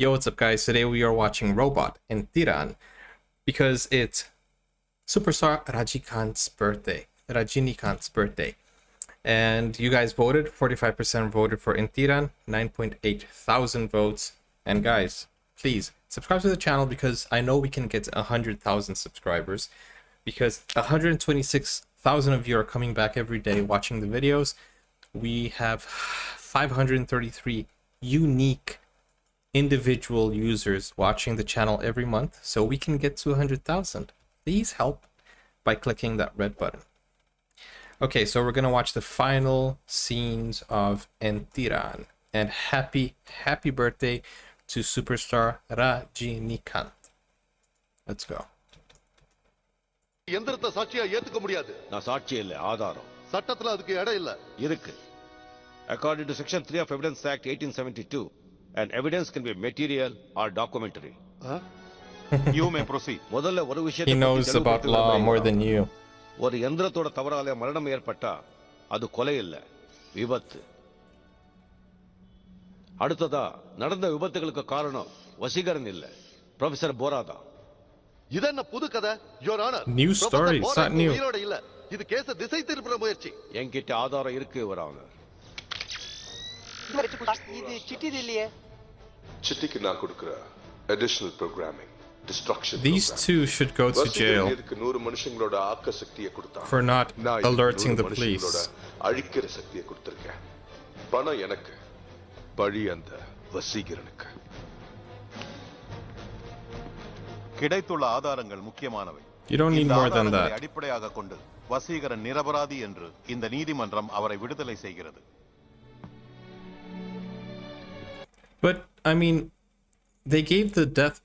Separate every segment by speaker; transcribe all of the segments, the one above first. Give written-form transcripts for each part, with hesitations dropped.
Speaker 1: Yo, what's up guys? Today we are watching Robot Enthiran because it's superstar Rajnikanth's birthday. And you guys voted, 45% voted for Enthiran, 9.8 thousand votes. And guys, please subscribe to the channel because I know we can get 100,000 subscribers because 126,000 of you are coming back every day watching the videos. We have 533 unique individual users watching the channel every month, so we can get to 100,000. Please help by clicking that red button. Okay, so we're gonna watch the final scenes of Enthiran, and happy birthday to superstar Rajnikanth. Let's go.
Speaker 2: யந்திரத்தை சாட்சியா ஏத்துக்க முடியாது. நான் சாட்சி இல்ல, ஆதாரம். சட்டத்துல அதுக்கு இடம் இல்ல. இருக்கு. According to section 3 of Evidence Act 1872, an evidence can be material or documentary. You may proceed. முதல்ல ஒரு விஷயத்தை
Speaker 1: He knows about law more than you.
Speaker 2: ஒரு யந்திரத்தோட தவறால மரணம் ஏற்பட்டா அது கொலை இல்ல, விபத்து. அடுத்ததா நடந்த விபத்துகளுக்கு காரணம் வசீகரன் இல்ல, ப்ரொஃபசர் போரா தான். இது என்ன புது கதை? Your honour,
Speaker 1: New story, it's not new.
Speaker 2: உயிரோட இல்ல. இது கேஸ திசை திருப்புற முயற்சி. என்கிட்ட ஆதாரம் இருக்கு யுவர் ஆனர்.
Speaker 3: இது சிட்டி இல்லையே.
Speaker 4: சிட்டிக்கு நான் கொடுக்கிற additional programming, destruction.
Speaker 1: These two should go to jail
Speaker 4: மனுஷங்களோட ஆக்க சக்தியை கொடுத்தான்.
Speaker 1: for not alerting the police.
Speaker 4: அழிக்கிற சக்தியை கொடுத்திருக்கேன். பணம் எனக்கு, பழி அந்த வசீகரனுக்கு.
Speaker 5: கிடைத்துள்ள ஆதாரங்கள் முக்கியமானவை.
Speaker 1: You don't need more than that.
Speaker 5: அடிப்படையாக கொண்டு வசீகரன் நிரபராதி என்று இந்த நீதிமன்றம் அவரை விடுதலை செய்கிறது.
Speaker 1: But I mean, they gave the death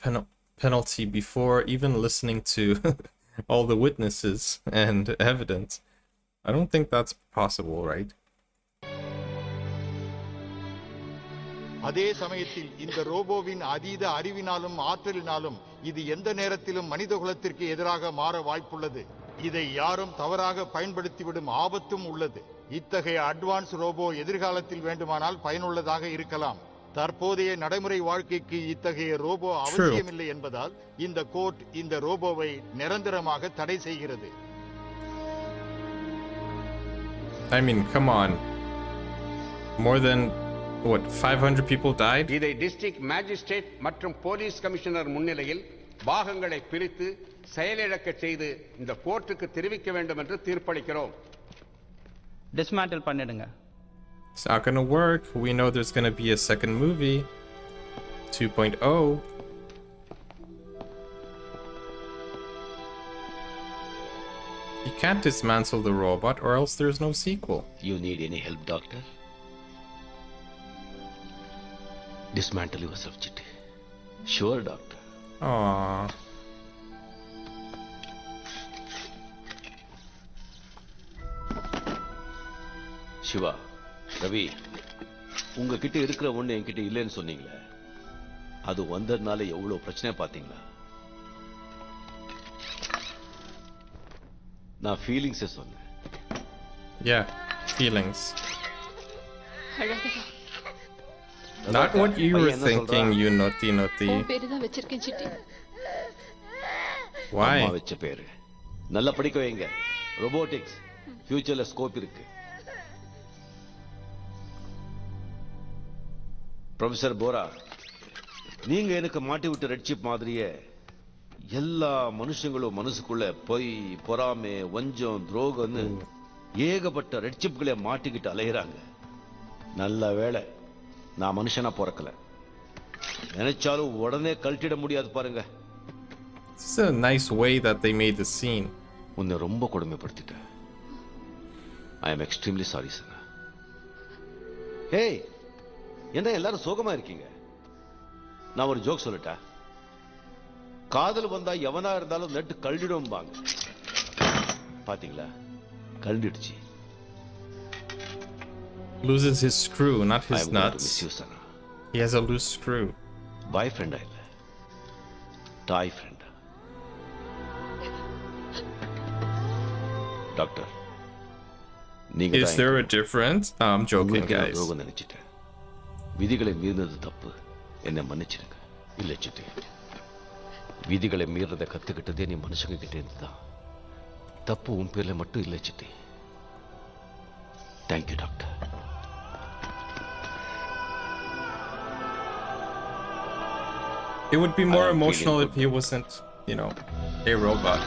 Speaker 1: penalty before even listening to all the witnesses and evidence. I don't think that's possible, right?
Speaker 6: அதே சமயத்தில் இந்த ரோபோவின் அதீத அறிவினாலும் ஆற்றலினாலும் இது எந்த நேரத்திலும் மனிதகுலத்திற்கு எதிராக மாற வாய்ப்புள்ளது. இதை யாரும் தவறாக பயன்படுத்திவிடும் ஆபத்தும் உள்ளது. இத்தகைய அட்வான்ஸ் ரோபோ எதிர்காலத்தில் வேண்டுமானால் பயனுள்ளதாக இருக்கலாம். தற்போதைய நடைமுறை வாழ்க்கைக்கு இத்தகைய ரோபோ அவசியமில்லை என்பதால் இந்த கோர்ட் இந்த ரோபோவை நிரந்தரமாக தடை செய்கிறது.
Speaker 1: I mean, come on. More than what, 500 people died?
Speaker 7: இதை டிஸ்ட்ரிக்ட் மேஜிஸ்ட்ரேட் மற்றும் போலீஸ் கமிஷனர் முன்னிலையில் பாகங்களை பிரித்து செயலிழக்க செய்து இந்த கோர்ட்டுக்கு தெரிவிக்க வேண்டும் என்று தீர்ப்பளிக்கிறோம்.
Speaker 3: டிஸ்மேண்டில் பண்ணிடுங்க.
Speaker 1: It's not gonna work. We know there's gonna be a second movie, 2.0. You can't dismantle the robot or else there's no sequel.
Speaker 2: You need any help, doctor? Dismantle yourself, Chitti. Sure, doctor.
Speaker 1: Aww.
Speaker 2: Siva, Ravi, உங்ககிட்ட இருக்கிற ஒண்ணு என்கிட்ட இல்லைன்னு சொன்னீங்களே, அது வந்ததுனால எவ்வளவு பிரச்சனை பாத்தீங்களா? நான் ஃபீலிங்ஸ் சொன்னேன்.
Speaker 1: Yeah, feelings. Not what you were thinking, you naughty. Why?
Speaker 2: அம்மா வச்ச பேரு. நல்லா படிக்க வைங்க. ரோபோட்டிக்ஸ் ஃபியூச்சர்ல ஸ்கோப் இருக்கு. ப்ரொஃபசர் போரா, நீங்க எனக்கு மாட்டி விட்ட ரெட் சிப் மாதிரியே எல்லா மனுஷங்களும் மனசுக்குள்ள பொய், பொறாமை, வஞ்சம், துரோகம்னு ஏகப்பட்ட ரெட் சிப்களை மாட்டிக்கிட்டு அலைகிறாங்க. நல்ல வேளை நான் மனுஷனா பிறக்கல. நினைச்சாலும் உடனே கழட்டிட முடியாது பாருங்க.
Speaker 1: This is a nice way that they made the scene.
Speaker 2: உன்னை ரொம்ப கொடுமைப்படுத்திட்டேன். I am extremely sorry, Sana. Hey, என்ன எல்லாரும் சோகமா இருக்கீங்க? நான் ஒரு ஜோக் சொல்லட்டா? காதல் வந்தா எவனா இருந்தாலும் நட்டு கழடிடும்பாங்க. பாத்தீங்களா? கழடிடுச்சு.
Speaker 1: Loses his screw, not his nuts.
Speaker 2: You, Sana.
Speaker 1: He has a loose screw.
Speaker 2: Boyfriend இல்ல, toy friend. டாக்டர், நீங்க
Speaker 1: Is there a difference? I'm joking, guys.
Speaker 2: நினைச்சிட்டேன். விதிகளை மீறினது தப்பு. என்னை மன்னிச்சிருங்க. இல்ல சிட்டி, விதிகளை மீறதை கத்துக்கிட்டதே நீ மனுஷங்க கிட்டே இருந்து தான். தப்பு உன் பேர்ல மட்டும் இல்லை city. Thank you doctor.
Speaker 1: It would be more emotional if he wasn't, you know, a robot.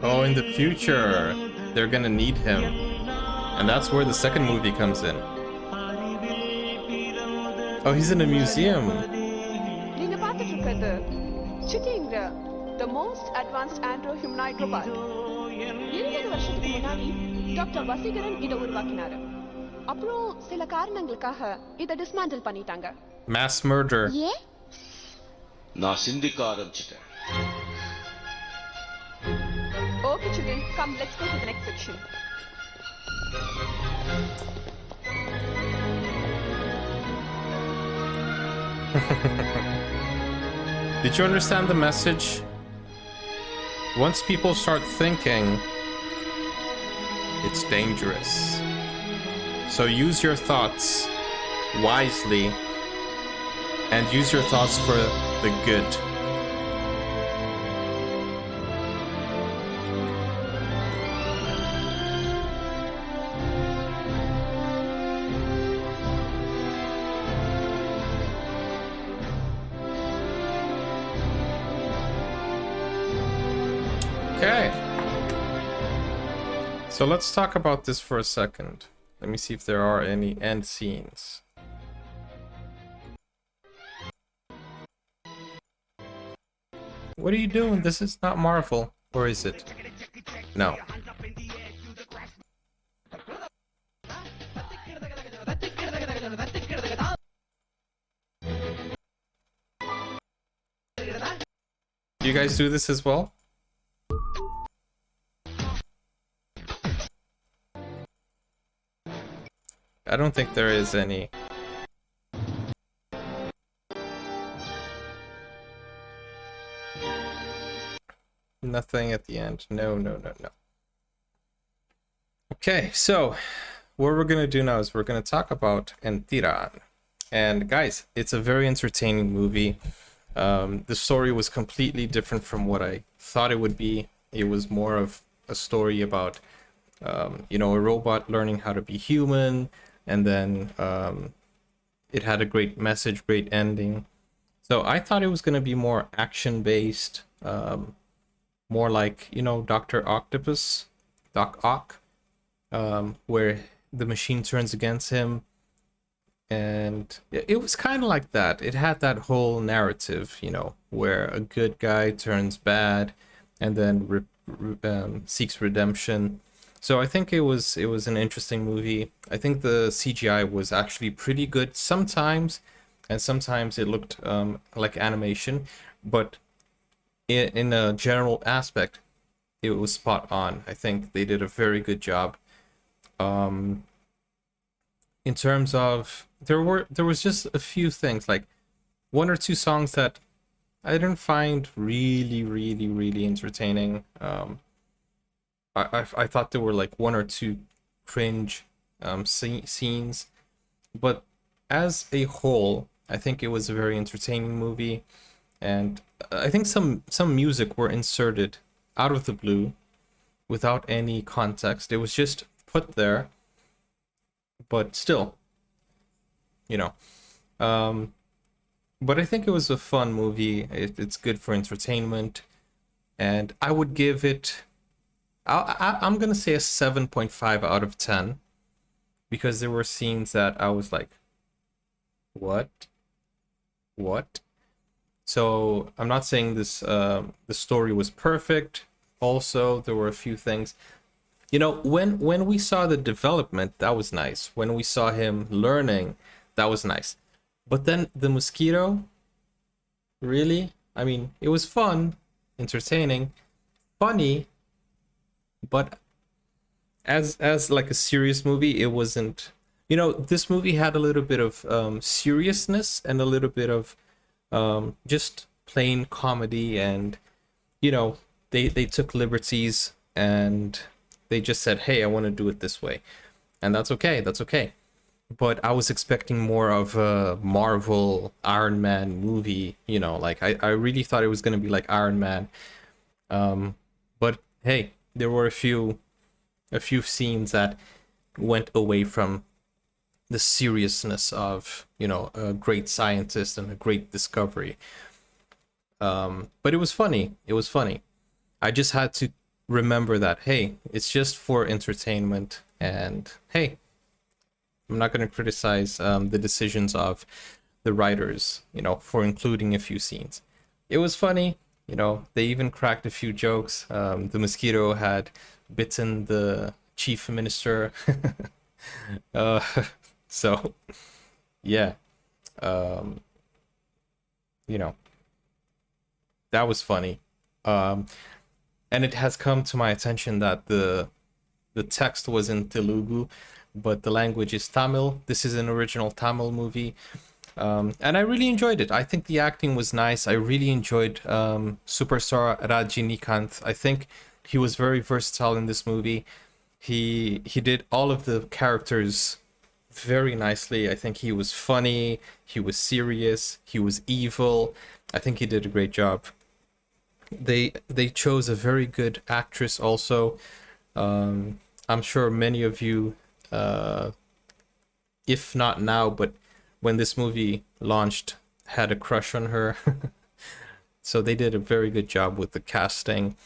Speaker 1: Oh, in the future, they're gonna need him. And that's where the second movie comes in. Oh, he's in a museum.
Speaker 8: நீங்க பார்த்துட்டு இருக்கிறது சிட்டிங்கிற the most advanced andro humanoid robot. 20 வருஷத்துக்கு முன்னாடி doctor Vaseegaran இதை உருவாக்கினாரு. அப்புறம் சில காரணங்களுக்காக இதை டிஸ்மேண்டில் பண்ணிட்டாங்க.
Speaker 1: Mass murder.
Speaker 8: ஏன்?
Speaker 2: நான் சிந்திக்க ஆரம்பிச்சிட்டேன்.
Speaker 8: Okay children, come let's go to the next section.
Speaker 1: Did you understand the message? Once people start thinking, it's dangerous. So use your thoughts wisely and use your thoughts for the good. Okay. So let's talk about this for a second. Let me see if there are any end scenes. What are you doing? This is not Marvel. Or is it? No. Do you guys do this as well? I don't think there is any. Nothing at the end. No. Okay, so what we're gonna do now is we're gonna talk about Enthiran. And guys, it's a very entertaining movie. The story was completely different from what I thought it would be. It was more of a story about, you know, a robot learning how to be human, and then it had a great message, great ending. So I thought it was going to be more action-based, more like, you know, Dr. Octopus, Doc Ock, where the machine turns against him. And it was kind of like that. It had that whole narrative, you know, where a good guy turns bad and then seeks redemption. So I think it was an interesting movie. I think the CGI was actually pretty good sometimes, and sometimes it looked like animation, but in a general aspect, it was spot on. I think they did a very good job. In terms of there was just a few things, like one or two songs that I didn't find really entertaining. I thought there were like one or two cringe scenes, but as a whole, I think it was a very entertaining movie, and I think some music were inserted out of the blue without any context. It was just put there, but still, you know. But I think it was a fun movie. It's good for entertainment, and I would give it. I'm gonna say a 7.5 out of 10, because there were scenes that I was like, what? So I'm not saying this. The story was perfect. Also, there were a few things. You know, when we saw the development, that was nice. When we saw him learning, that was nice. But then the mosquito, really? I mean, it was fun, entertaining, funny, but as like a serious movie, it wasn't. You know, this movie had a little bit of seriousness and a little bit of just plain comedy, and you know, they took liberties and they just said, hey, I want to do it this way, and that's okay. That's okay. But I was expecting more of a Marvel Iron Man movie, you know, like I really thought it was gonna be like Iron Man. But hey, there were a few scenes that went away from the seriousness of, you know, a great scientist and a great discovery. But it was funny. It was funny. I just had to remember that, hey, it's just for entertainment, and hey, I'm not going to criticize the decisions of the writers, you know, for including a few scenes. It was funny, you know, they even cracked a few jokes. The mosquito had bitten the chief minister. uh, so, yeah, you know, that was funny. And it has come to my attention that the text was in Telugu, but the language is Tamil. This is an original Tamil movie. And I really enjoyed it. I think the acting was nice. I really enjoyed superstar Rajnikanth. I think he was very versatile in this movie. He did all of the characters very nicely. I think he was funny, he was serious, he was evil. I think he did a great job. They chose a very good actress also. I'm sure many of you, if not now, but when this movie launched, had a crush on her. So they did a very good job with the casting.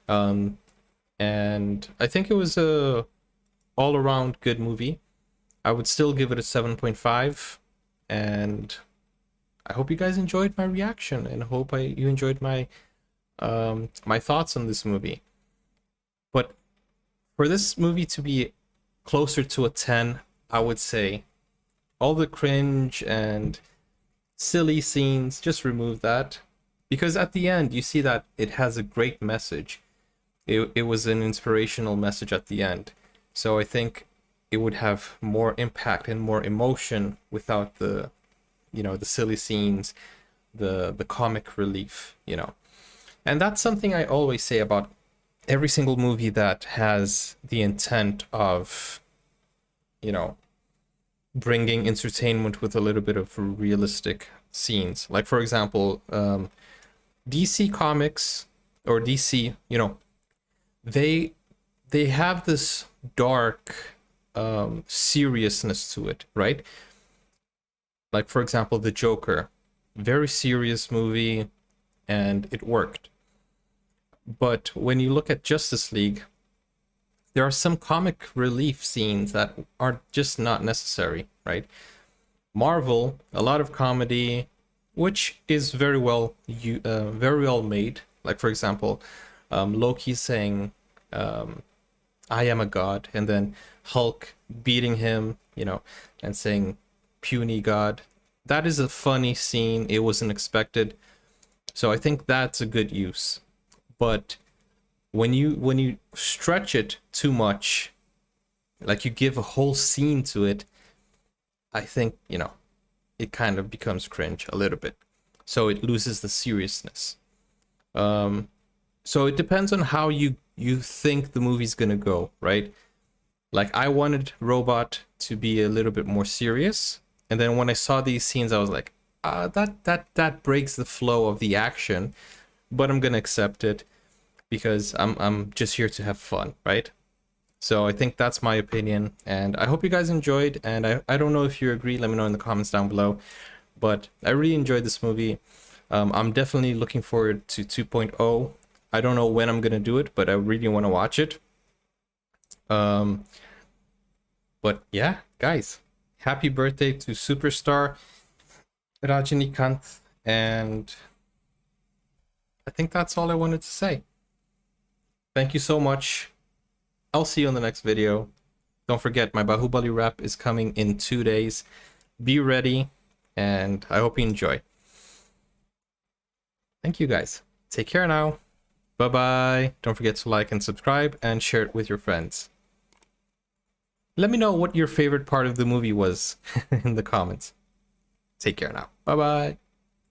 Speaker 1: And I think it was a all-around good movie. I would still give it a 7.5. And I hope you guys enjoyed my reaction, and hope you enjoyed my my thoughts on this movie. But for this movie to be closer to a 10, I would say all the cringe and silly scenes, just remove that, because at the end you see that it has a great message. It was an inspirational message at the end, so I think it would have more impact and more emotion without the, you know, the silly scenes, the comic relief, you know. And that's something I always say about every single movie that has the intent of, you know, bringing entertainment with a little bit of realistic scenes. Like, for example, DC Comics or DC, you know, they have this dark seriousness to it, right? Like, for example, The Joker, very serious movie, and it worked. But when you look at Justice League, there are some comic relief scenes that are just not necessary, right? Marvel, a lot of comedy, which is very well made. Like, for example, Loki saying, I am a god, and then Hulk beating him, you know, and saying, puny god. That is a funny scene. It wasn't expected. So I think that's a good use. But when you stretch it too much, like you give a whole scene to it, I think, you know, it kind of becomes cringe a little bit. So it loses the seriousness. So it depends on how you think the movie's gonna go, right? Like, I wanted Robot to be a little bit more serious, and then when I saw these scenes, I was like, that breaks the flow of the action, but I'm gonna accept it because I'm just here to have fun, right? So I think that's my opinion, and I hope you guys enjoyed, and I don't know if you agree, let me know in the comments down below, but I really enjoyed this movie. I'm definitely looking forward to 2.0. I don't know when I'm gonna do it, but I really want to watch it. But yeah, guys, happy birthday to superstar Rajnikanth, and I think that's all I wanted to say. Thank you so much. I'll see you in the next video. Don't forget, my Bahubali rap is coming in 2 days. Be ready, and I hope you enjoy. Thank you, guys. Take care now. Bye-bye. Don't forget to like and subscribe and share it with your friends. Let me know what your favorite part of the movie was in the comments. Take care now. Bye-bye.